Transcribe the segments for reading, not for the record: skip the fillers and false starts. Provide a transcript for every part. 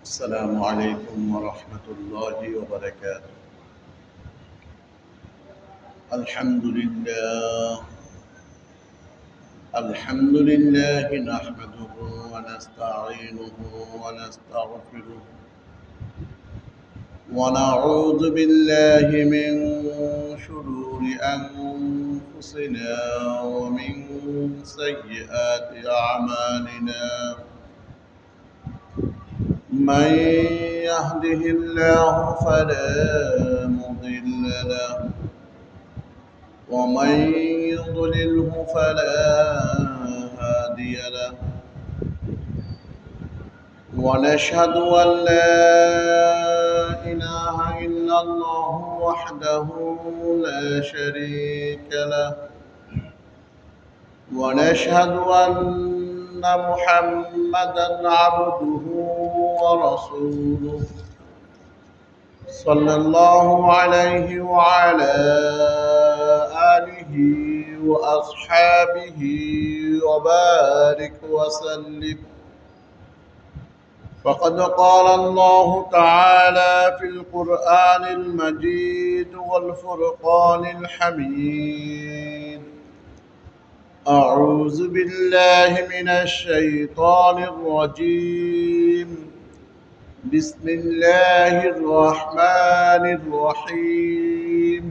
السلام عليكم ورحمة الله وبركاته. الحمد لله نحمده ونستعينه ونستغفره ونعوذ بالله من شرور أنفسنا ومن سيئات أعمالنا. من يهده الله فلا مضل له ومن يضلله فلا هادي له. ونشهد أن لا إله إلا الله وحده لا شريك له. ونشهد أن محمدا عبده ورسوله صلى الله عليه وعلى آله وأصحابه وبارك وسلم. فقد قال الله تعالى في القرآن المجيد والفرقان الحميد: أعوذ بالله من الشيطان الرجيم. بسم الله الرحمن الرحيم.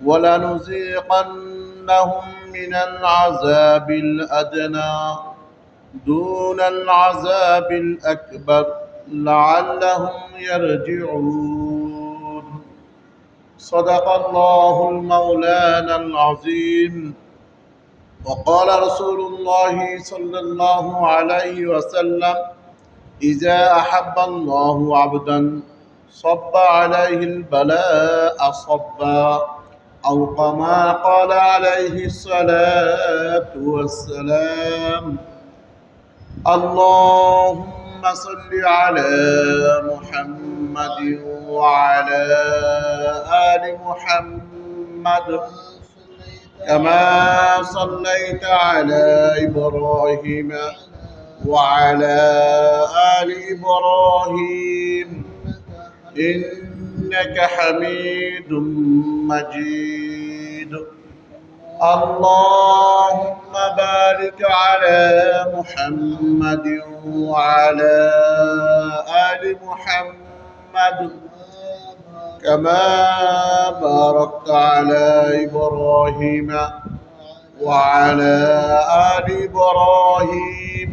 ولنذيقنهم من العذاب الأدنى دون العذاب الأكبر لعلهم يرجعون. صدق الله المولانا العظيم. وقال رسول الله صلى الله عليه وسلم: إذا أحب الله عبدا صب عليه البلاء صبا، أو كما قال عليه الصلاة والسلام. اللهم صل على محمد وعلى آل محمد كما صليت على إبراهيم وعلى آل إبراهيم إنك حميد مجيد. اللهم بارك على محمد وعلى آل محمد كما باركت على إبراهيم وعلى آل إبراهيم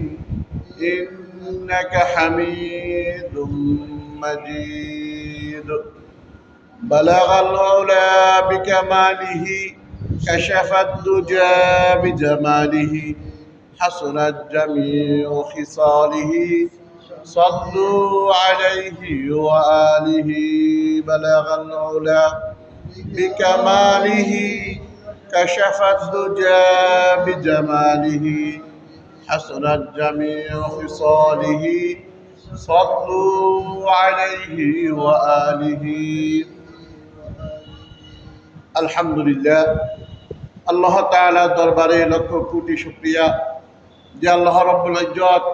إنك حميد مجيد. بلغ العلا بكماله، كشف الدجى بجماله، حسنت جميع خصاله، صلوا عليه وآله. بلغ العلا بكماله، كشف الدجى بجماله، حسنت جميع خصاله، صلوا عليه وآله. আলহামদুলিল্লাহ, আল্লাহ তাআলার দরবারে লক্ষ কোটি শুকরিয়া যে আল্লাহ রাব্বুল ইজ্জত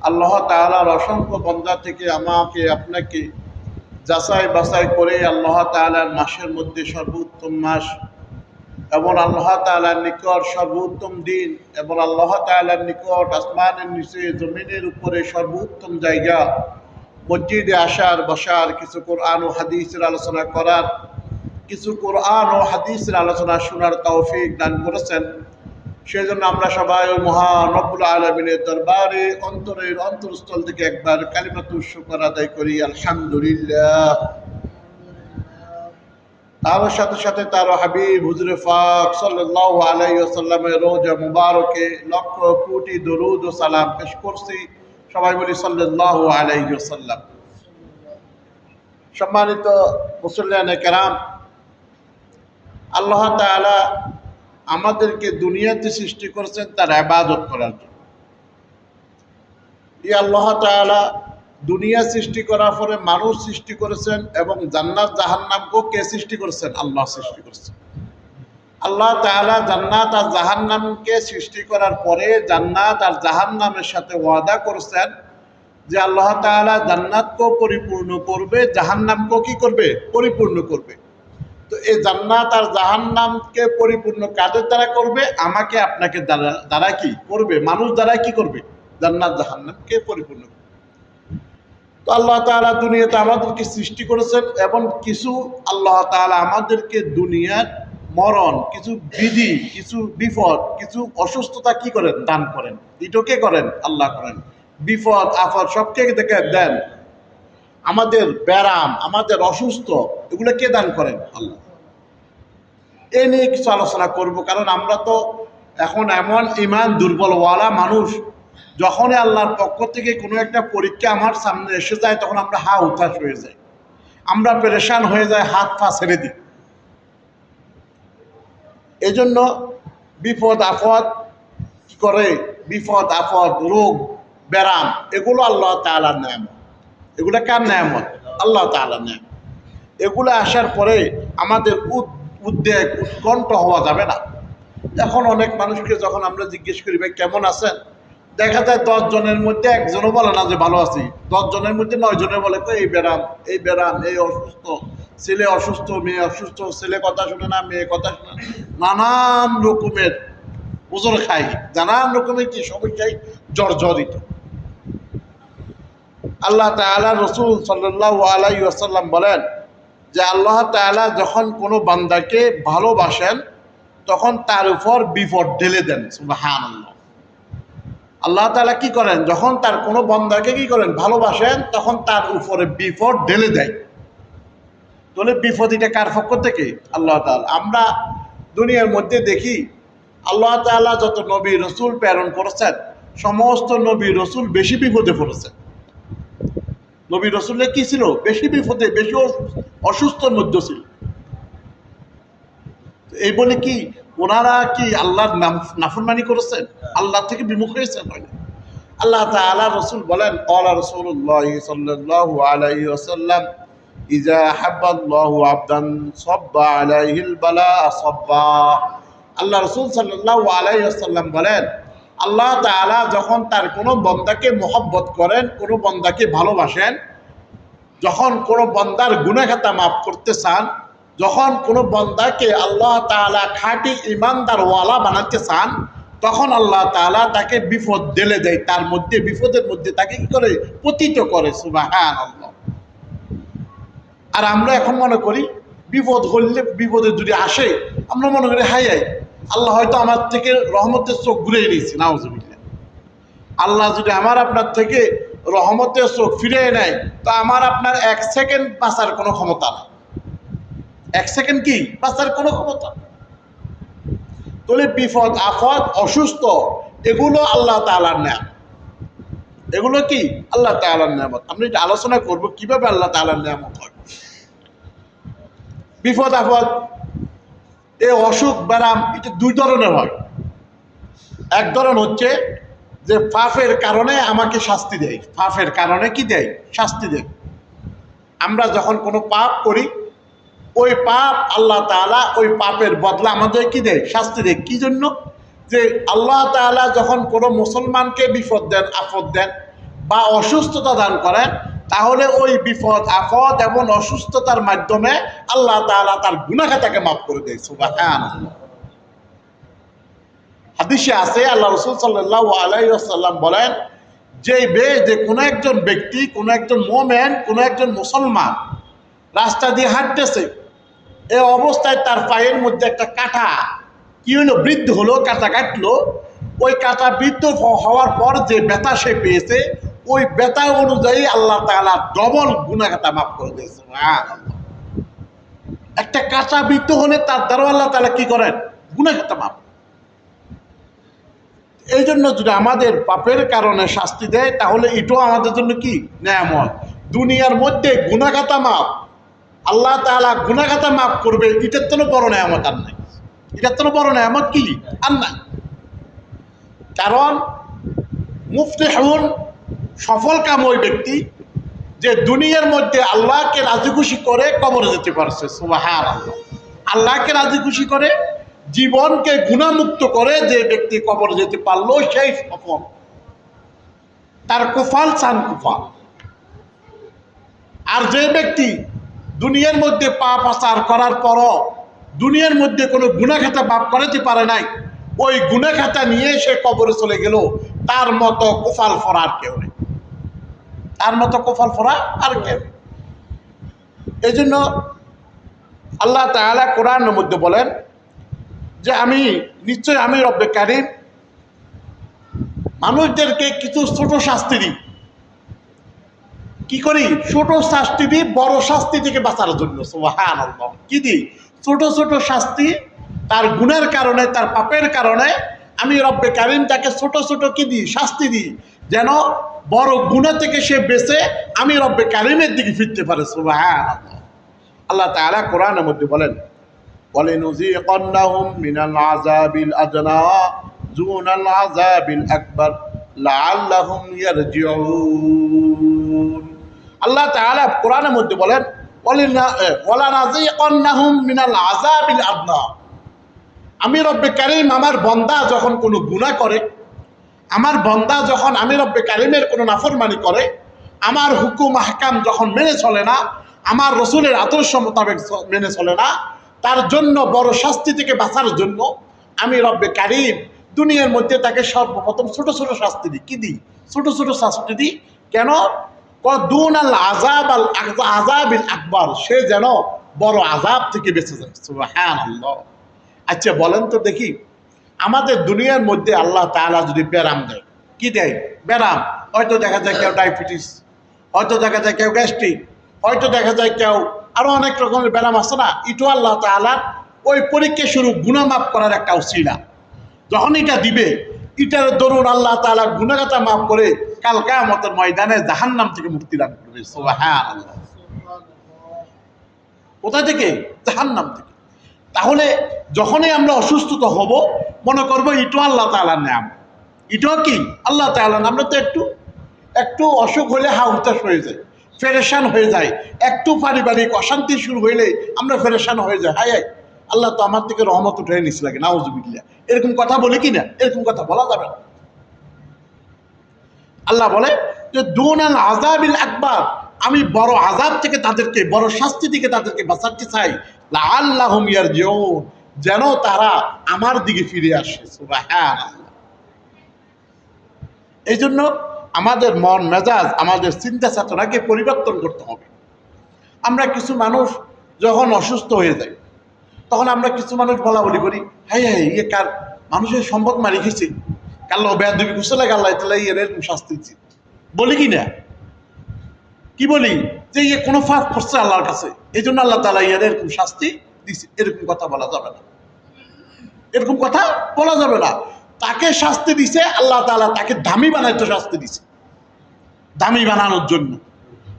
আল্লাহ তাআলার অসংখ্য বান্দা থেকে আমাকে আপনাকে যাচাই বাছাই করে আল্লাহ তাআলার মাসের মধ্যে সর্বোত্তম মাস এবং আল্লাহ তাআলার নিকট সর্বোত্তম দিন এবং আল্লাহ তাআলার নিকট আসমানের নিচে জমিনের উপরে সর্বোত্তম জায়গা মসজিদে আসার বসার, কিছু কোরআন ও হাদিসের আলোচনা করার, কিছু কোরআন ও হাদিসের আলোচনা শোনার তৌফিক দান করেছেন। সেই জন্য আমরা সবাই ওই মহান রব্বুল আলামিনের দরবারে অন্তরের অন্তরস্থল থেকে একবার কালিমাতুশ শুকর আদায় করি, আলহামদুলিল্লাহ। তার সাথে সাথে তার হাবিব হুজুরে পাক সাল্লাল্লাহু আলাইহি ওয়াসাল্লামের রওজা মুবারকে লক্ষ কোটি দরুদ ও সালাম পেশ করছি। সবাই বলি সাল্লাল্লাহু আলাইহি ওয়াসাল্লাম। সম্মানিত মুসল্লিয়ানে কেরাম, আল্লাহ তাআলা আমাদেরকে দুনিয়াতে সৃষ্টি করেছেন তার ইবাদত করার জন্য। এই আল্লাহ তাআলা দুনিয়া সৃষ্টি করার পরে মানুষ সৃষ্টি করেছেন এবং জান্নাত জাহান্নামকেও কে সৃষ্টি করেছেন? আল্লাহ সৃষ্টি করেছেন। আল্লাহ তাআলা জান্নাত আর জাহান্নামকে সৃষ্টি করার পরে জান্নাত আর জাহান্নামের সাথে ওয়াদা করেছেন যে আল্লাহ তাআলা জান্নাতকেও পরিপূর্ণ করবে, জাহান্নামকেও কি করবে? পরিপূর্ণ করবে। তো এই জান্নাত আর জাহান্নামকে পরিপূর্ণ কাদের দ্বারা করবে? আমাকে আপনাকে দ্বারা কি করবে? মানুষ দ্বারা কি করবে? জান্নাত জাহান্নামকে পরিপূর্ণ করবে। তো আল্লাহ তাআলা দুনিয়াতে আমাদেরকে সৃষ্টি করেছেন এবং কিছু আল্লাহ তাআলা আমাদেরকে দুনিয়ার মরণ, কিছু বিধি, কিছু বিপদ, কিছু অসুস্থতা কি করেন? দান করেন। এটাকে করেন আল্লাহ করেন। বিপদ আপদ সবকে দেখে দেন। আমাদের ব্যারাম, আমাদের অসুস্থ, এগুলো কে দান করেন? আল্লাহ। এ নিয়ে কিছু আলোচনা করব, কারণ আমরা তো এখন এমন ইমান দুর্বলওয়ালা মানুষ, যখনই আল্লাহর পক্ষ থেকে কোনো একটা পরীক্ষা আমার সামনে এসে যায় তখন আমরা হা উতাশ হয়ে যাই, আমরা পেরেশান হয়ে যাই, হাত পা ছেড়ে দিই। এই জন্য বিপদ আপদ কি করে? বিপদ আপদ, রোগ ব্যারাম, এগুলো আল্লাহ তাআলার নেয়ামত। এগুলো কার নেয়ামত? আল্লাহ তাআলার নেয়ামত। এগুলো আসার পরে আমাদের উদ্বেগ উৎকণ্ঠ হওয়া যাবে না। এখন অনেক মানুষকে যখন আমরা জিজ্ঞেস করি ভাই কেমন আছেন, দেখা যায় 10 জনের মধ্যে একজনও বলে না যে ভালো আছি। 10 জনের মধ্যে 9 জনে বলে এই ব্যারাম, এই ব্যারাম, এই অসুস্থ, ছেলে অসুস্থ, মেয়ে অসুস্থ, ছেলে কথা শুনে না, মেয়ে কথা শুনে না, নানান রকমের ওজোর খাই, নানান রকমের কি সমস্যায় জর্জরিত। আল্লাহ তাআলা রাসূল সাল্লাল্লাহু আলাইহি ওয়াসাল্লাম বলেন যে আল্লাহ তাআলা যখন কোনো বান্দাকে ভালোবাসেন তখন তার উপর বিপদ ঢেলে দেন। সুবহানাল্লাহ। আল্লাহ তাআলা কি করেন? যখন তার কোনো বান্দাকে কি করেন? ভালোবাসেন, তখন তার উপরে বিপদ ঢেলে দেয়। তাহলে বিপদ এটা কার পক্ষ থেকে? আল্লাহ তাআলা। আমরা দুনিয়ার মধ্যে দেখি আল্লাহ তাআলা যত নবী রসুল প্রেরণ করেছেন, সমস্ত নবী রসুল বেশি বিপদে পড়েছেন। নবী রসুলের কি ছিল? বেশি বিপদে, বেশি অসুস্থর মধ্যে ছিল। এই বলে কি ওনারা কি আল্লাহর নাফরমানি করেছেন? আল্লাহ থেকে বিমুখ হয়েছেন? হয়নি। আল্লাহ তাআলা রসুল বলেন ক্বালা রাসূলুল্লাহ সাল্লাল্লাহু আলাইহি ওয়াসাল্লাম ইযা হাব্বাল্লাহু আবদান সাব্বা আলাইহিল বালা সাব্বা। আল্লাহ রসুল সাল্লাল্লাহু আলাইহি ওয়াসাল্লাম বলেন আল্লাহ তাআলা যখন তার কোনো বান্দাকে মহব্বত করেন, কোনো বান্দাকে ভালোবাসেন, যখন কোনো বান্দার গুনাহ খাতা মাফ করতে চান, যখন কোনো বান্দাকে আল্লাহ তাআলা খাঁটি ইমানদার ওয়ালা বানাতে চান, তখন আল্লাহ তাআলা তাকে বিপদ ঢেলে দেয়। তার মধ্যে বিপদের মধ্যে তাকে কি করে? পতিত করে। সুবহানাল্লাহ। আর আমরা এখন মনে করি বিপদ হলে, বিপদে যদি আসে আমরা মনে করি হাই হাই আল্লাহ হয়তো আমার থেকে রহমতের চোখ ঘুরে নিয়েছে। নাউজুবিল্লাহ। আল্লাহ যদি আমার আপনার থেকে রহমতের চোখ ফিরিয়ে নেয় তো আমার আপনার 1 সেকেন্ড বাঁচার কোনো ক্ষমতা নেই। 1 সেকেন্ড কি বাঁচার কোনো ক্ষমতা। তাহলে বিপদ আপদ অসুস্থ এগুলো আল্লাহ তাআলার নেয়ামত। এগুলো কি? আল্লাহ তাআলার নেয়ামত। আমরা এটা আলোচনা করব কিভাবে আল্লাহ তাআলার নেয়ামত হয়। বিপদ আপদ, এই অসুখ ব্যারাম, এটা 2 ধরনের হয়। এক ধরন হচ্ছে যে পাপের কারণে আমাকে শাস্তি দেয়। পাপের কারণে কি দেয়? শাস্তি দেয়। আমরা যখন কোনো পাপ করি, ওই পাপ আল্লাহ তাআলা ওই পাপের বদলা আমাদের কি দেয়? শাস্তি দেয়। কি জন্য? যে আল্লাহ তাআলা যখন কোনো মুসলমানকে বিপদ দেন, আপদ দেন বা অসুস্থতা দান করেন, তাহলে ওই বিপদ আপদ এবং অসুস্থতার মাধ্যমে আল্লাহ তাআলা তার গুনাহ খাতাকে মাফ করে দেয়। সুবহানাল্লাহ। হাদিসে আছে আল্লাহ রাসূল সাল্লাল্লাহু আলাইহি ওয়াসাল্লাম বলেন যে কোনো একজন ব্যক্তি, কোনো একজন মুমিন, কোনো একজন মুসলমান রাস্তা দিয়ে হাঁটতেছে, এই অবস্থায় তার পায়ের মধ্যে একটা কাঁটা কি হলো? বৃদ্ধ হলো, কাঁটা কাটলো। ওই কাঁটা বৃদ্ধ হওয়ার পর যে ব্যথা সে পেয়েছে, ওই ব্যথা অনুযায়ী আল্লাহ তাআলা ডবল গুনাহ খাতা মাফ করে দিয়েছে। একটা কাঁটা বৃদ্ধ হলে তার দ্বারা আল্লাহ তাআলা কি করেন? গুনাহ খাতা মাফ। এই জন্য যদি আমাদের পাপের কারণে শাস্তি দেয় তাহলে এটাও আমাদের জন্য কি? নেয়ামত। দুনিয়ার মধ্যে গুনাহ খাতা মাফ, আল্লাহ তাআলা গুনাহ খাতা মাফ করবে, এটার তো বড় নেয়ামত আর নাই। এটার তো বড় নেয়ামত কি? আর নাই। কারণ মুফলিহুন, সফল কাম ওই ব্যক্তি যে দুনিয়ার মধ্যে আল্লাহকে রাজি খুশি করে কবরে যেতে পারছে। সুবহানাল্লাহ। আল্লাহকে রাজি খুশি করে, জীবনকে গুনাহমুক্ত করে যে ব্যক্তি কবরে যেতে পারলো সেই সফল। তার কুফাল চান কুফাল। আর যে ব্যক্তি দুনিয়ার মধ্যে পাপ আচার করার পরও দুনিয়ার মধ্যে কোনো গুনাহখাতা পাপ করাতে পারে নাই, ওই গুনাহখাতা নিয়ে সে কবরে চলে গেল, তার মতো কুফাল ফরা আর কেউ নেই, তার মতো কুফাল ফরা আর কেউ। এই জন্য আল্লাহ তাআলা কোরআনের মধ্যে বলেন যে নিশ্চয় আমি রব্বে কারীম মানুষদেরকে কিছু ছোট শাস্তি দিই। কি করি? ছোট শাস্তি দিই বড় শাস্তি থেকে বাঁচার জন্য। সুবহানাল্লাহ। কি দিই? ছোট ছোট শাস্তি। তার গুনার কারণে, তার পাপের কারণে আমি রব্বে কারীম তাকে ছোট ছোট কি দিই? শাস্তি দিই, যেন বড় গুনাহ থেকে সে বেঁচে আমি রব্বে কারীমের দিকে ফিরতে পারে। সুবহানাল্লাহ। আল্লাহ তাআলা কোরআনের মধ্যে বলেন, ওয়ালিনুযীকান্নাহুম মিনাল আযাবিল আদনা দুনাল আযাবিল আকবার লাআল্লাহুম ইয়ারজিউন। আল্লাহ তাআলা কোরআনের মধ্যে বলেন, ওয়ালানুযীকান্নাহুম মিনাল আযাবিল আদনা। আমি রব্বে কারীম আমার বান্দা যখন কোনো গুনাহ করে, আমার বান্দা যখন আমি রব্বে কারীমের কোনো নাফরমানি করে, আমার হুকুম আহকাম যখন মেনে চলে না, আমার রসুলের আদর্শ মোতাবেক মেনে চলে না, তার জন্য বড় শাস্তি থেকে বাঁচার জন্য আমি রব্বে কারীম দুনিয়ার মধ্যে তাকে সর্বপ্রথম ছোট ছোট শাস্তি দিই। কি দিই? ছোট ছোট শাস্তি দিই। কেন? দুনাল আযাবিল আকবার, সে যেন বড় আযাব থেকে বেঁচে যায়। সুবহানাল্লাহ। আচ্ছা বলেন তো দেখি, আমাদের দুনিয়ার মধ্যে আল্লাহ তাআলা যদি ব্যারাম দেয়, কি দেয়? ব্যারাম। হয়তো দেখা যায় কেউ ডায়াবেটিস, হয়তো দেখা যায় কেউ গ্যাস্ট্রিক, হয়তো দেখা যায় কেউ আরো অনেক রকমের ব্যারাম আছে না। এটাও আল্লাহ তাআলা ওই পরীক্ষা শুরু গুনাহ মাফ করার একটা উসিলা। যখন এটা দিবে, এটার দরুন আল্লাহ তাআলা গুনাহগাতা মাফ করে কাল কিয়ামতের ময়দানে জাহান্নাম থেকে মুক্তি দান করবে। সুবহানাল্লাহ। কোথা থেকে? জাহান্নাম থেকে। তাহলে যখনই আমরা অসুস্থতা হব, মনে করবো এটাও আল্লাহ তাআলার নিয়ামত, এটাও কি আল্লাহ তাআলার। আমরা তো একটু অসুখ হলে হুতাশ হয়ে যায়, ফেরেশান হয়ে যায়। একটু পারিবারিক অশান্তি শুরু হইলে আমরা ফেরেশান হয়ে যাই। হায় আল্লাহ তো আমার থেকে রহমত উঠে নিস লাগে, নাউজুবিল্লাহ। এরকম কথা বলে কি না? এরকম কথা বলা যাবে না। আল্লাহ বলে যে দুনাল আযাবিল আকবার, আমি বড় আযাব থেকে তাদেরকে, বড় শাস্তি থেকে তাদেরকে বাঁচাতে চাই। লাআল্লাহুম ইয়ারজিউন, যেন তারা আমার দিকে ফিরে আসে। সুবহানাল্লাহ। এই জন্য আমাদের মন মেজাজ, আমাদের চিন্তা চেতনাকে পরিবর্তন করতে হবে। আমরা কিছু মানুষ যখন অসুস্থ হয়ে যায়, তখন আমরা কিছু মানুষ বলা বলি করি, হাই হাই ইয়ে কার মানুষের সম্পদ মারি খেয়েছে, কাল্লা বেয়াদবি করছে লাগে, আল্লাহ তাআলা এরকম শাস্তি দিচ্ছে। বলি কি না? কি বলি? যে ইয়ে কোনো পাপ করছে আল্লাহর কাছে, এই জন্য আল্লাহ তাআলা এরকম শাস্তি দিচ্ছে। এরকম কথা বলা যাবে না, এরকম কথা বলা যাবে না। তাকে শাস্তি দিছে আল্লাহ তাআলা, তাকে দামি বানাইতে শাস্তি দিছে, দামি বানানোর জন্য।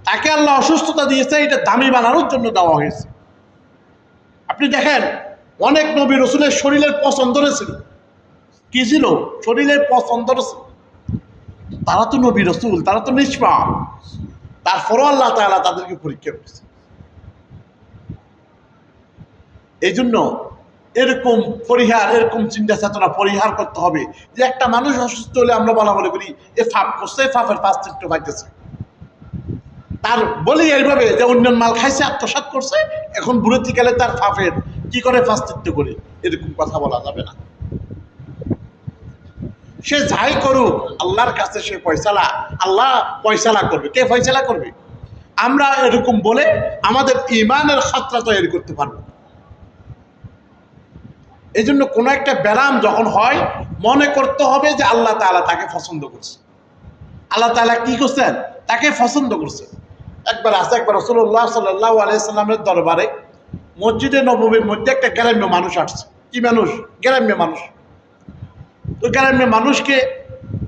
তাকে আল্লাহ অসুস্থতা দিয়েছে, এটা দামি বানানোর জন্য দেওয়া হয়েছে। আপনি দেখেন অনেক নবী রসুলের শরীরের পছন্দ ছিল। কি ছিল? শরীরের পছন্দ ছিল। তারা তো নবী রসুল, তারা তো নিষ্পাপ, তারপরও আল্লাহ তাআলা তাদেরকে পরীক্ষা করেছে। এই জন্য এরকম চিন্তা চেতনা পরিহার করতে হবে যে একটা মানুষ অসুস্থ হলে আমরা বলা বলে করি এ পাপ করছে, পাপের প্রায়শ্চিত্ত পাইতেছে। তার বলি এইভাবে যে অন্যের মাল খাইছে, আত্মসাৎ করছে, এখন বুড়োতিকালে তার পাপের কি করে প্রায়শ্চিত্ত করে, এরকম কথা বলা যাবে না। সে যাই করুক আল্লাহর কাছে সে ফয়সালা, আল্লাহ ফয়সালা করবে। কে ফয়সালা করবে? আমরা এরকম বলে আমাদের ঈমানের খাতরা তৈরি করতে পারবো। এই জন্য কোনো একটা ব্যারাম যখন হয়, মনে করতে হবে যে আল্লাহ তাআলা তাকে পছন্দ করছে। আল্লাহ তাআলা কি করছেন? তাকে পছন্দ করছে। একবার রাসূলুল্লাহ সাল্লাল্লাহু আলাইহি সাল্লামের দরবারে মসজিদে নববীর মধ্যে একটা গ্রাম্য মানুষ আসছে। কি মানুষ? গ্রাম্য মানুষ। তো গ্রাম্য মানুষকে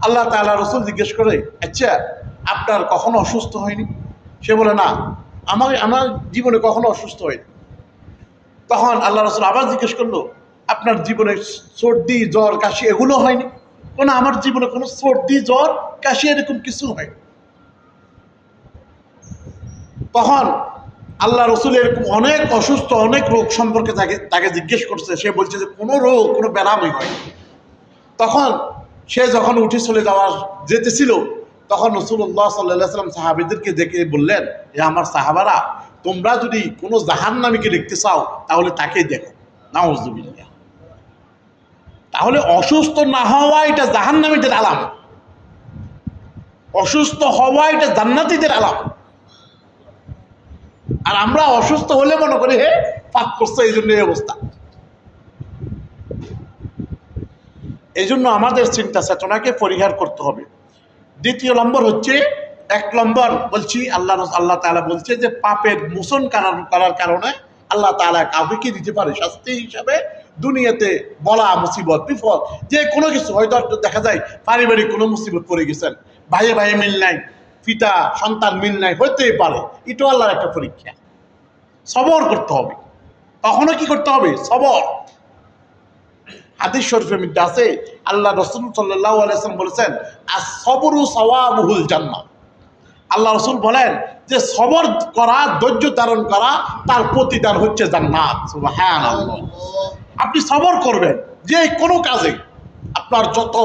আল্লাহ তাআলা রসুল জিজ্ঞেস করে, আচ্ছা আপনার কখনো অসুস্থ হয়নি? সে বলে, না, আমার জীবনে কখনো অসুস্থ হয়নি। তখন আল্লাহ রসুল আবার জিজ্ঞেস করলো, আপনার জীবনে সর্দি জ্বর কাশি এগুলো হয়নি? কোনো আমার জীবনে কোনো সর্দি জ্বর কাশি এরকম কিছু হয়নি। তখন আল্লাহ রসুল এরকম অনেক অসুস্থ, অনেক রোগ সম্পর্কে তাকে জিজ্ঞেস করছে। সে বলছে যে কোনো রোগ, কোনো ব্যারামই হয়নি। তখন সে যখন উঠে চলে যেতেছিল, তখন রাসূলুল্লাহ সাল্লাল্লাহু আলাইহি ওয়াসাল্লাম সাহাবীদেরকে ডেকে বললেন, এ আমার সাহাবারা, তোমরা যদি কোনো জাহান্নামীকে দেখতে চাও তাহলে তাকেই দেখো। নাউযুবিল্লাহ। তাহলে অসুস্থ না হওয়া এটা জাহান্নামীদের আলামত, অসুস্থ হওয়া এটা জান্নাতীদের আলামত। আর আমরা অসুস্থ হলে মনে করি হে পাপ করছে, এই জন্য এই অবস্থা। এই জন্য আমাদের চিন্তা চেতনাকে পরিহার করতে হবে। দ্বিতীয় নম্বর হচ্ছে, 1 নম্বর বলছি, আল্লাহ তাআলা বলছে যে পাপের মোচন করার কারণে আল্লাহ তাআলা কাউকে কি দিতে পারে শাস্তি হিসাবে, দুনিয়াতে বলা মুসিবত বিপদ যে কোনো কিছু, হয়তো দেখা যায় পারিবারিক কোনো মুসিবত পড়ে গেছেন, ভাইয়ে ভাইয়ে মিল নাই, পিতা সন্তান মিল নাই, হইতেই পারে, এটাও আল্লাহর একটা পরীক্ষা। সবর করতে হবে। কখনো কি করতে হবে? সবর। হাদিস শরীফের মধ্যে আছে, আল্লাহ রাসূল সাল্লাল্লাহু আলাইহি ওয়াসাল্লাম বলেছেন, আস-সবরু সাওয়াবুল জান্নাহ। আল্লাহ রাসূল বলেন যে সবর করা, ধৈর্য ধারণ করা, তার প্রতিদান হচ্ছে জান্নাত। সুবহানাল্লাহ। আপনি সবর করবেন যে কোনো কাজে, আপনার যত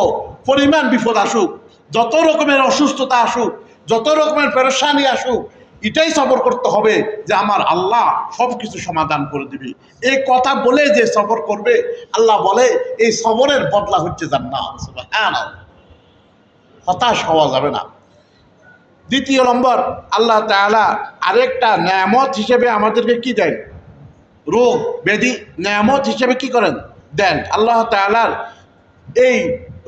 পরিমাণ বিপদ আসুক, যত রকমের অসুস্থতা আসুক, যত রকমের পেরেশানি আসুক, এটাই সবর করতে হবে যে আমার আল্লাহ সব কিছু সমাধান করে দিবে। এই কথা বলে যে সবর করবে, আল্লাহ বলে এই সবরের বদলা হচ্ছে জান্নাত। সুবহানাল্লাহ। হতাশ হওয়া যাবে না। দ্বিতীয় নম্বর, আল্লাহ তাআলা আরেকটা নেয়ামত হিসেবে আমাদেরকে কি দেন? রোগ ব্যাধি নেয়ামত হিসেবে কি করেন? দেন। আল্লাহ তাআলার এই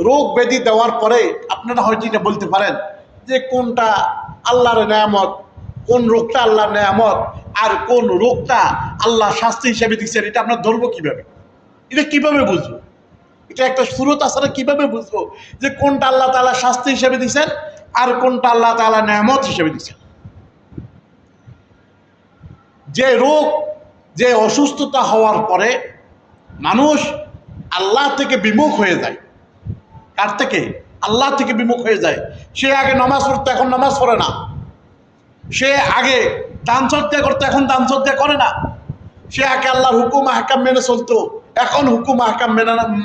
রোগ ব্যাধি দেওয়ার পরে আপনারা হয়তো এটা বলতে পারেন যে কোনটা আল্লাহর নেয়ামত, কোন রোগটা আল্লাহর নেয়ামত, আর কোন রোগটা আল্লাহ শাস্তি হিসেবে দিচ্ছেন, এটা আমরা ধরবো কিভাবে? এটা কিভাবে বুঝবো? এটা একটা সুরত আছে না, কিভাবে বুঝবো যে কোনটা আল্লাহ তাআলা শাস্তি হিসেবে দিচ্ছেন আর কোনটা আল্লাহ তাআলা নেয়ামত হিসেবে দিচ্ছেন? যে রোগ, যে অসুস্থতা হওয়ার পরে মানুষ আল্লাহ থেকে বিমুখ হয়ে যায়। কার থেকে? আল্লাহ থেকে বিমুখ হয়ে যায়। সে আগে নামাজ পড়তো, এখন নামাজ পড়ে না। সে আগে দান সদকা করতো, এখন দান সদকা করে না। সে আগে আল্লাহর হুকুম আহকাম মেনে চলতো, এখন হুকুম আহকাম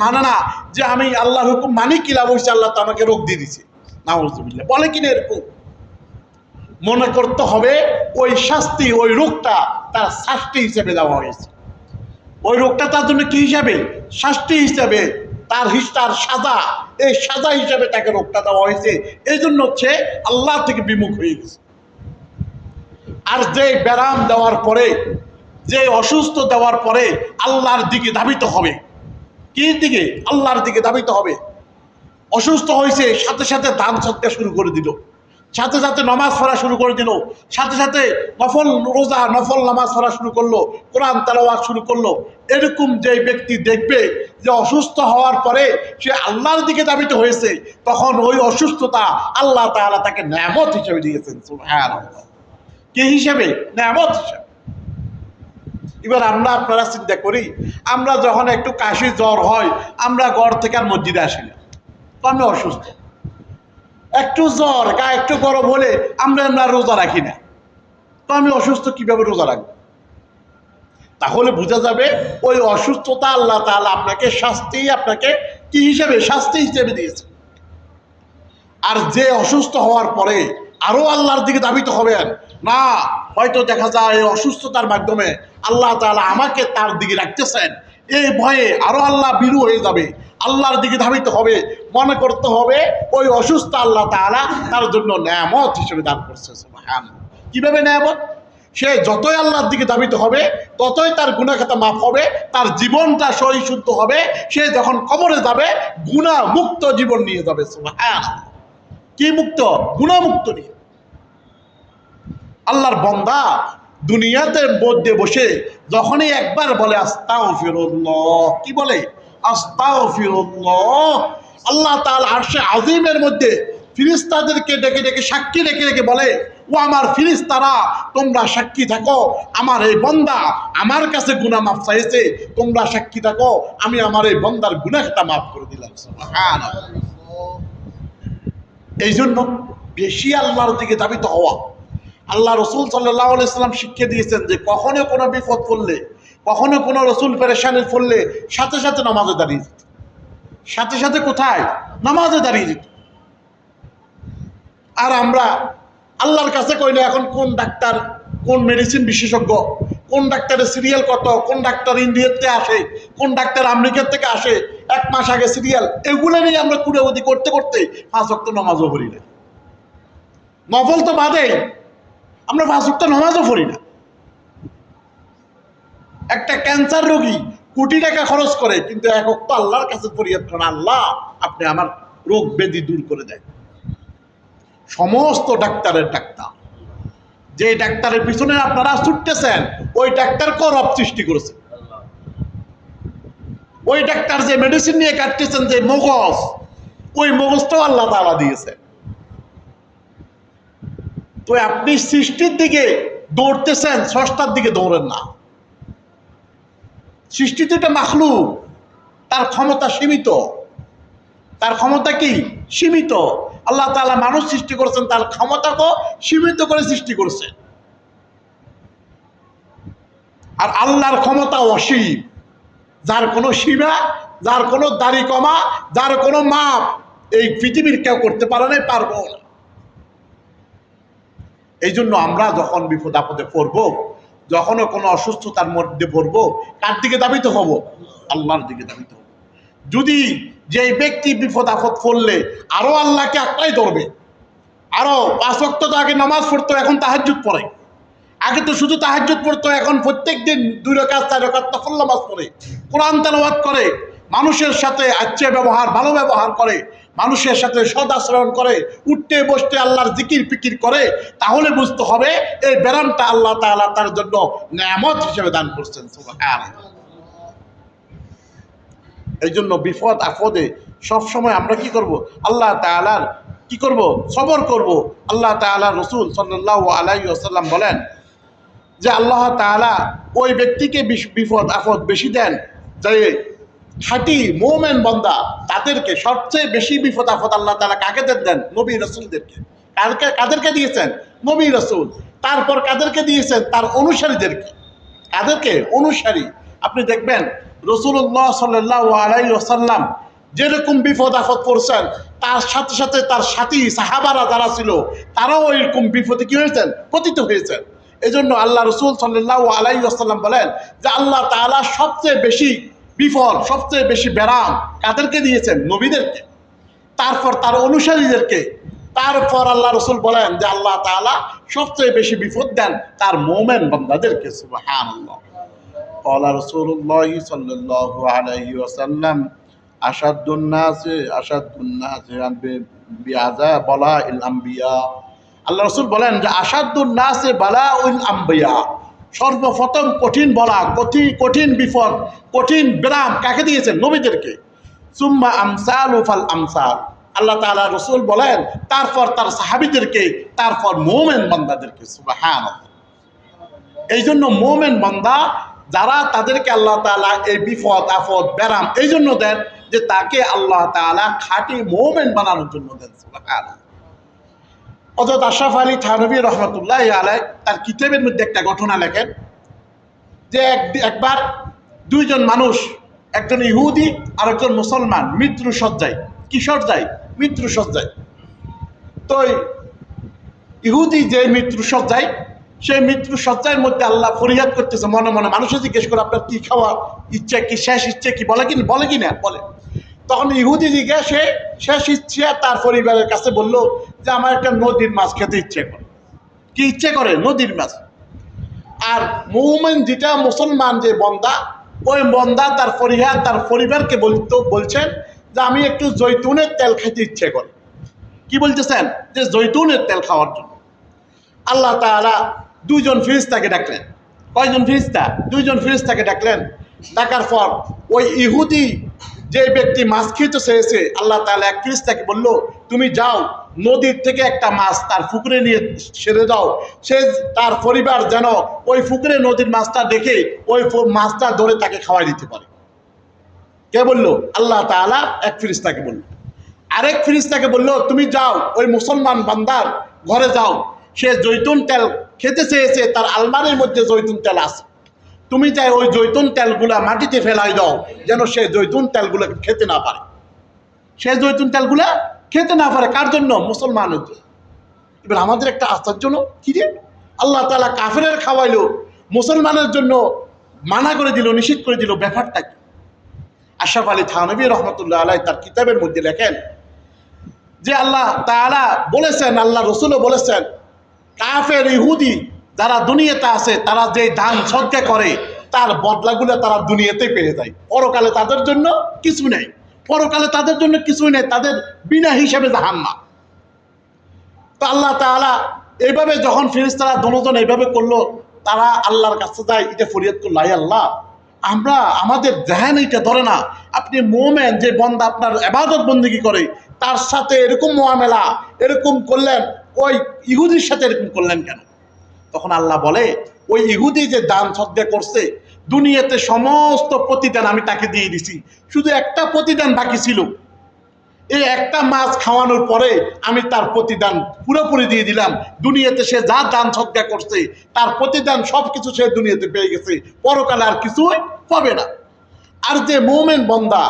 মানে না, যে আমি আল্লাহর হুকুম মানি কি লাভ হয়েছে, আল্লাহ তো আমাকে রোগ দিয়ে দিছে। নাউযুবিল্লাহ। বলে কিনা এরকম? মনে করতে হবে ওই শাস্তি, ওই রোগটা তার শাস্তি হিসেবে দেওয়া হয়েছে। ওই রোগটা তার জন্য কি হিসাবে? শাস্তি হিসাবে, তার সাজা, এই সাজা হিসাবে তাকে রোগটা দেওয়া হয়েছে। এই জন্য হচ্ছে আল্লাহ থেকে বিমুখ হয়ে গেছে। আর যে ব্যারাম দেওয়ার পরে, যে অসুস্থ দেওয়ার পরে আল্লাহর দিকে ধাবিত হবে। কি দিকে? আল্লাহর দিকে ধাবিত হবে। অসুস্থ হয়েছে, সাথে সাথে দান সদকা শুরু করে দিল, সাথে সাথে নামাজ পড়া শুরু করে দিল, সাথে সাথে নফল রোজা, নফল নামাজ পড়া শুরু করলো, কোরআন তেলাওয়াত শুরু করলো। এরকম যে ব্যক্তি দেখবে যে অসুস্থ হওয়ার পরে সে আল্লাহর দিকে ধাবিত হয়েছে, তখন ওই অসুস্থতা আল্লাহ তাআলা তাকে নেয়ামত হিসেবে দিয়েছেন। সুবহানাল্লাহ। কি হিসেবে? নেয়ামত হিসেবে। এবার আপনারা চিন্তা করি, আমরা যখন একটু কাশি জ্বর হয়, আমরা ঘর থেকে আর মসজিদে আসি না, তো আমি অসুস্থ। একটু জ্বর, গা একটু গরম হলে আমরা রোজা রাখি না, তো আমি অসুস্থ, কিভাবে রোজা রাখবো? তাহলে বোঝা যাবে ওই অসুস্থতা আল্লাহ তাআলা আপনাকে আপনাকে কি হিসেবে? শাস্তি হিসেবে দিয়েছে। আর যে অসুস্থ হওয়ার পরে আরো আল্লাহর দিকে ধাবিত হবেন না, হয়তো দেখা যায় এই অসুস্থতার মাধ্যমে আল্লাহ তাআলা আমাকে তার দিকে রাখতেছেন, এই ভয়ে আরো আল্লাহ বিরু হয়ে যাবে, আল্লাহর দিকে ধাবিত হবে। মনে করতে হবে ওই অসুস্থ আল্লাহ তাআলা তার জন্য নেয়ামত হিসেবে দান করছে। সুবহানাল্লাহ। কিভাবে নেয়ামত? সে যতই আল্লাহর দিকে ধাবিত হবে, ততই তার গুনাহ খাতা মাফ হবে, তার জীবনটা সহি শুদ্ধ হবে। সে যখন কবরে যাবে, গুনাহ মুক্ত জীবন নিয়ে যাবে। সুবহানাল্লাহ। কি মুক্ত? গুনাহ মুক্ত নিয়ে। আল্লাহর বান্দা দুনিয়াতে মধ্যে বসে যখনই একবার বলে আস্তাগফিরুল্লাহ, কি বলে? আস্তাগফিরুল্লাহ, আল্লাহ তাআলা আরশে আজিমের মধ্যে ফেরেশতাদেরকে ডেকে ডেকে সাক্ষী রেখে রেখে বলে, ও আমার ফেরেশতারা, তোমরা সাক্ষী থাকো, আমার এই বান্দা আমার কাছে গুনাহ মাফ চাইছে, তোমরা সাক্ষী থাকো, আমি আমার এই বান্দার গুনাহটা মাফ করে দিলাম। সুবহানাল্লাহ। এই জন্য বেশি আল্লাহর দিকে ধাবিত হওয়া। আল্লাহ রাসূল সাল্লাল্লাহু আলাইহি ওয়াসাল্লাম শিক্ষা দিয়েছেন যে কখনো কোনো বিপদ পড়লে, কখনো কোনো রাসূল পেরেশানি পড়লে সাথে সাথে নামাজে দাঁড়িয়ে যেত। সাথে সাথে কোথায়? নামাজে দাঁড়িয়ে যেত। আর আমরা আল্লাহর কাছে কই না এখন কোন ডাক্তার, কোন মেডিসিন বিশেষজ্ঞ, কোন ডাক্তারের সিরিয়াল কত, কোন ডাক্তার ইন্ডিয়াতে আসে, কোন ডাক্তার আমেরিকার থেকে আসে, 1 মাস আগে সিরিয়াল, এগুলো নিয়ে আমরা কুড়াকুড়ি করতে করতে 5 ওয়াক্ত নামাজও পড়ি না। নফল তো বাদে, আমরা 5 ওয়াক্ত নামাজও পড়ি না। একটা ক্যান্সার রোগী কোটি টাকা খরচ করে, কিন্তু 1 ওয়াক্ত আল্লাহর কাছে ফরিয়াদ করেন, আল্লাহ আপনি আমার রোগ ব্যাধি দূর করে দেন। সমস্ত ডাক্তারের ডাক্তার, যে ডাক্তারের পিছনে আপনারা ছুটতেছেন, ওই ডাক্তারকেও রব সৃষ্টি করেছেন। ওই ডাক্তার যে মেডিসিন নিয়ে কাটতেছেন, যে মগজ, ওই মগজটাও আল্লাহ তাআলা দিয়েছেন। তো আপনি সৃষ্টির দিকে দৌড়তেছেন, স্রষ্টার দিকে দৌড়েন না। সৃষ্টি তো এটা মাখলুক, তার ক্ষমতা সীমিত। তার ক্ষমতা কি? সীমিত। আল্লাহ তাআলা মানুষ সৃষ্টি করেছেন, তার ক্ষমতাকে সীমিত করে সৃষ্টি করেছেন। আর আল্লাহর ক্ষমতা অসীম, যার কোনো সীমা, যার কোনো দাড়ি কমা, যার কোনো মাপ এই পৃথিবীর কেউ করতে পারে না, পারবো না। এই জন্য আমরা যখন বিপদ আপদে পড়বো, যখনও কোনো অসুস্থতার মধ্যে পড়বো, কার দিকে ধাবিত হব? আল্লাহর দিকে ধাবিত হব। যদি যে ব্যক্তি বিপদ আপদ পড়লে আরো আল্লাহকে আঁকড়াই ধরবে, আরো 5 ওয়াক্ত তো আগে নামাজ পড়তো, এখন তাহাজ্জুদ পড়ে। আগে তো শুধু তাহাজ্জুদ পড়তো, এখন প্রত্যেক দিন 2 রাকাত 4 রাকাত নফল নামাজ পড়ে, কোরআন তেলাওয়াত করে, মানুষের সাথে আচ্ছা ব্যবহার, ভালো ব্যবহার করে, মানুষের সাথে সদ আচরণ করে, উঠতে বসতে আল্লাহর জিকির ফিকির করে। তাহলে বুঝতে হবে এই ব্যারামটা আল্লাহ তাআলা তার জন্য নেয়ামত হিসেবে দান করছেন। সুবহানাল্লাহ। এই জন্য বিপদ আপদে সবসময় আমরা কি করব? আল্লাহ তাআলার কি করব? সবর করব। আল্লাহ তাআলার রাসূল সাল্লাল্লাহু আলাইহি ওয়াসাল্লাম বলেন যে আল্লাহ তাআলা ওই ব্যক্তিকে বিপদ আপদ বেশি দেন যে খাঁটি মুমিন বান্দা, তাদেরকে সবচেয়ে বেশি বিপদ আপদ আল্লাহ তাআলা কাকে দেন? নবী রাসূলদেরকে। কাদেরকে দিয়েছেন? নবী রাসূল। তারপর কাদেরকে দিয়েছেন? তার অনুসারীদেরকে। কাদেরকে? অনুসারী। আপনি দেখবেন রাসূলুল্লাহ সাল্লাল্লাহু আলাইহি ওয়াসাল্লাম যেরকম বিপদ আপদ পড়ছেন, তার সাথে সাথে তার সাথী সাহাবারা যারা ছিল, তারাও এরকম বিপদে কি হয়েছেন? পতিত হয়েছেন। এই জন্য আল্লাহ রাসূল সাল্লাল্লাহু আলাইহি ওয়াসাল্লাম বলেন যে আল্লাহ তাআলা সবচেয়ে বেশি বিপদ, সবচেয়ে বেশি ব্যারাম কাদেরকে দিয়েছেন? নবীদেরকে। তারপর তার অনুসারীদেরকে। তারপর আল্লাহ রাসূল বলেন যে আল্লাহ তাআলা সবচেয়ে বেশি বিপদ দেন তার মুমিন বান্দাদেরকে। সুবহানাল্লাহ। ক্বালা রাসূলুল্লাহ সাল্লাল্লাহু আলাইহি ওয়াসাল্লাম আশাদ্দুন নাসি বিআযাব বালাইল আম্বিয়া। আল্লাহ রাসূল বলেন যে আশাদ্দুন নাসি বালাউল আম্বিয়া, সর্বপ্রথম কঠিন বলা, কঠিন বিপদ, কঠিন ব্যারাম কাকে দিয়েছেন? নবীদেরকে। সুম্মা আমসালু ফাল আমসাল। আল্লাহ তাআলা রাসূল বলেন তারপর তার সাহাবীদেরকে, তারপর মুমিন বান্দাদেরকে। সুবহানাল্লাহ। এই জন্য মুমিন বান্দা যারা, তাদেরকে আল্লাহ তাআলা এই বিপদ আপদ ব্যারাম এই জন্য দেন যে তাকে আল্লাহ তাআলা খাঁটি মুমিন বানানোর জন্য দেন। সুবহানাল্লাহ। হযরত আশরাফ আলী থানভী রহমাতুল্লাহি আলাইহি তার কিতাবের মধ্যে একটা ঘটনা লেখেন যে একবার 2 জন মানুষ, একজন ইহুদি আর একজন মুসলমান, মৃত্যু সজ্জায়। কি সজ্জায়? মৃত্যু সজ্জায়। তো ইহুদি যে মৃত্যু সজ্জায়, সেই মৃত্যু সজ্জার মধ্যে আল্লাহ ফরিয়াদ করতেছে মনে মনে। মানুষে জিজ্ঞেস করে আপনার কি খাওয়া ইচ্ছা, কি শেষ ইচ্ছে কি? বলে কি না? বলে। তখন ইহুদি দিকে সে শেষ ইচ্ছে তার পরিবারের কাছে বলল যে আমার একটা নদীর মাছ খেতে ইচ্ছে করে। কি ইচ্ছে করে? নদীর মাছ। আর মুমিন যেটা মুসলমান যে বন্দা, ওই বন্দা তার ফরিয়াদ তার পরিবারকে বলছেন যে আমি একটু জৈতুনের তেল খেতে ইচ্ছে করে। কি বলতেছেন? যে জৈতুনের তেল খাওয়ার জন্য। আল্লাহ তাআলা 2 জন ফেরেশতাকে ডাকলেন। কয়জন ফেরেশতা? 2 জন ফেরেশতাকে ডাকলেন। ডাকার পর ওই ইহুদি যে ব্যক্তি মাছ খেতে চেয়েছে, আল্লাহ তাআলা এক ফেরেশতাকে বলল তুমি যাও নদীর থেকে একটা মাছ তার পুকুরে নিয়ে ছেড়ে দাও, সে তার পরিবার যেন ওই পুকুরে নদীর মাছটা দেখে ওই মাছটা ধরে তাকে খাওয়াই দিতে পারে। কে বলল? আল্লাহ তাআলা এক ফেরেশতাকে বলল। আরেক ফেরেশতাকে বলল তুমি যাও ওই মুসলমান বান্দার ঘরে যাও, সে জৈতুন তেল খেতে চেয়েছে, তার আলমারির মধ্যে জৈতুন তেল আছে, তুমি যাই ওই জৈতুন তেলগুলা মাটিতে ফেলাই দাও যেন সে জৈতুন তেলগুলো খেতে না পারে। সে জৈতুন তেলগুলা খেতে না পারে। কার জন্য? মুসলমানের জন্য। এবার আমাদের একটা আশ্চর্য কি রে, আল্লাহ তাআলা কাফেরের খাওয়াইলো, মুসলমানের জন্য মানা করে দিল, নিষেধ করে দিল, ব্যাপারটা কি? আশরাফ আলী থানভী রহমতুল্লাহ আলাইহি তার কিতাবের মধ্যে লেখেন যে আল্লাহ তাআলা বলেছেন, আল্লাহ রসুলও বলেছেন, কাফের ইহুদি যারা দুনিয়াতে আছে তারা যে দান সদকা করে তার বদলাগুলো তারা দুনিয়াতেই পেয়ে যায়, পরকালে তাদের জন্য কিছু নেই, পরকালে তাদের জন্য কিছুই নেই, তাদের বিনা হিসাবে জাহান্নাম। তো আল্লাহ তাআলা এইভাবে যখন ফেরেশতারা দুজন এইভাবে করলো, তারা আল্লাহর কাছে যায়, এটা ফরিয়াদ করলো, আয় আল্লাহ, আমরা আমাদের ধ্যান এটা ধরে না, আপনি মোমেন যে বান্দা আপনার ইবাদত বন্দেগী করে তার সাথে এরকম মুআমেলা এরকম করলেন, ওই ইহুদির সাথে এরকম করলেন কেন? তখন আল্লাহ বলে, ওই ইহুদি যে দান সদকা করছে দুনিয়াতে সমস্ত প্রতিদান আমি তাকে দিয়ে দিছি, শুধু একটা প্রতিদান বাকি ছিল, এই একটা মাছ খাওয়ানোর পরে আমি তার প্রতিদান পুরোপুরি দিয়ে দিলাম। দুনিয়াতে সে যা দান সদকা করছে তার প্রতিদান সবকিছু সে দুনিয়াতে পেয়ে গেছে, পরকালে আর কিছুই পাবে না। আর যে মুমিন বান্দা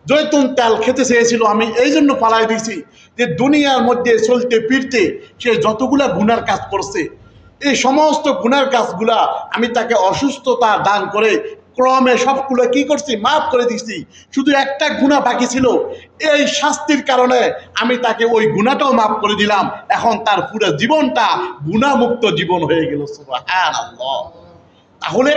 জৈতুন তেল খেতে চেয়েছিল, আমি এই জন্য পালাই দিয়েছি যে দুনিয়ার মধ্যে চলতে ফিরতে সে যতগুলা গুনার কাজ করছে, এই সমস্ত গুনার কাজগুলা আমি তাকে অসুস্থতা দান করে ক্রমে সবগুলো কি করছি, মাফ করে দিচ্ছি, শুধু একটা গুনাহ বাকি ছিল, এই শাস্তির কারণে আমি তাকে ওই গুনাহটাও মাফ করে দিলাম, এখন তার পুরো জীবনটা গুনাহমুক্ত জীবন হয়ে গেল। সুবহানাল্লাহ। তাহলে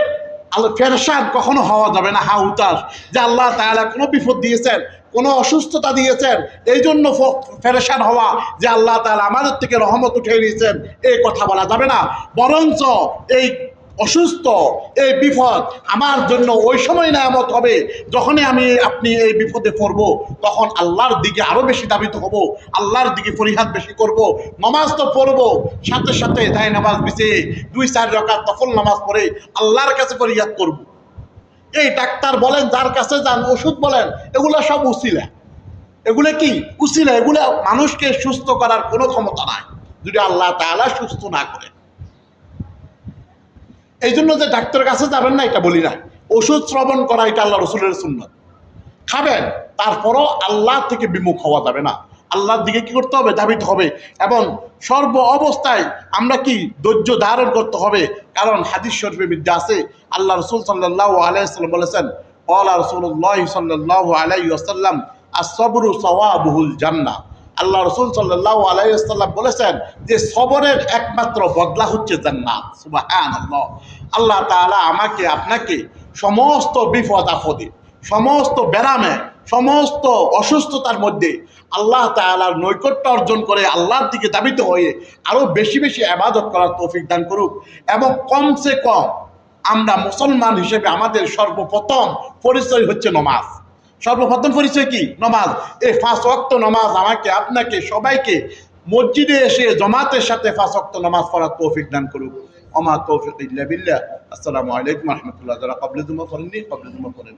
আল্লাহ পেরেশান কখনো হওয়া যাবে না, হুতাশ যে আল্লাহ তাআলা কোনো বিপদ দিয়েছেন, কোনো অসুস্থতা দিয়েছেন, এই জন্য পেরেশান হওয়া যে আল্লাহ তাআলা আমাদের থেকে রহমত উঠিয়ে নিয়েছেন, এই কথা বলা যাবে না। বরঞ্চ এই অসুস্থ, এই বিপদ আমার জন্য ওই সময় নেয়ামত হবে যখনই আমি আপনি এই বিপদে পড়বো, তখন আল্লাহর দিকে আরো বেশি দাবিত হব, আল্লাহর দিকে ফরিয়াদ বেশি করব, নামাজ তো পড়বো, সাথে সাথে দায় নামাজ বিছিয়ে 2-4 রাকাত নফল নামাজ পড়ে আল্লাহর কাছে ফরিয়াদ করব। এই ডাক্তার বলেন, যার কাছে যান, ওষুধ বলেন, এগুলো সব উসিলা, এগুলো কি উসিলা, এগুলো মানুষকে সুস্থ করার কোনো ক্ষমতা নাই যদি আল্লাহ তাআলা সুস্থ না করে। এই জন্য যে ডাক্তারের কাছে যাবেন না এটা বলি না, ওষুধ শ্রবণ করা এটা আল্লাহ রসুলের সুন্নাত, খাবেন, তারপরও আল্লাহ থেকে বিমুখ হওয়া যাবে না, আল্লাহর দিকে কি করতে হবে, ধাবিত হবে, এবং সর্ব অবস্থায় আমরা কি ধৈর্য ধারণ করতে হবে। কারণ হাদিস শরীফে বিদ্যা আছে, আল্লাহ রসুল সাল্লাল্লাহু আলাইহি ওয়াসাল্লাম বলেছেন, ক্বালা রাসূলুল্লাহ সাল্লাল্লাহু আলাইহি ওয়াসাল্লাম আস-সাবরু সাওয়াবুহুল জান্নাহ। আল্লাহ রসুল সাল্লাল্লাহু আলাইহি ওয়াসাল্লাম বলেছেন যে সবরের একমাত্র বদলা হচ্ছে জান্নাত। সুবহানাল্লাহ। আল্লাহ তাআলা আমাকে আপনাকে সমস্ত বিপদ আপদে, সমস্ত ব্যারামে, সমস্ত অসুস্থতার মধ্যে আল্লাহ তাআলার নৈকট্য অর্জন করে আল্লাহর দিকে ধাবিত হয়ে আরো বেশি বেশি ইবাদত করার তৌফিক দান করুক। এবং কমসে কম আমরা মুসলমান হিসেবে আমাদের সর্বপ্রথম পরিচয় হচ্ছে নামাজ। সর্বপ্রথম পরিচয় কি? নামাজ। এই 5 ওয়াক্ত নামাজ আমাকে আপনাকে সবাইকে মসজিদে এসে জামাতের সাথে 5 ওয়াক্ত নামাজ পড়ার তৌফিক দান করুক। ওমা তৌফিক ইল্লা বিল্লাহ। আসসালামু আলাইকুম ওয়া রাহমাতুল্লাহ। যারা ক্বাবলে জুমা করেননি, ক্বাবলে জুমা করেন।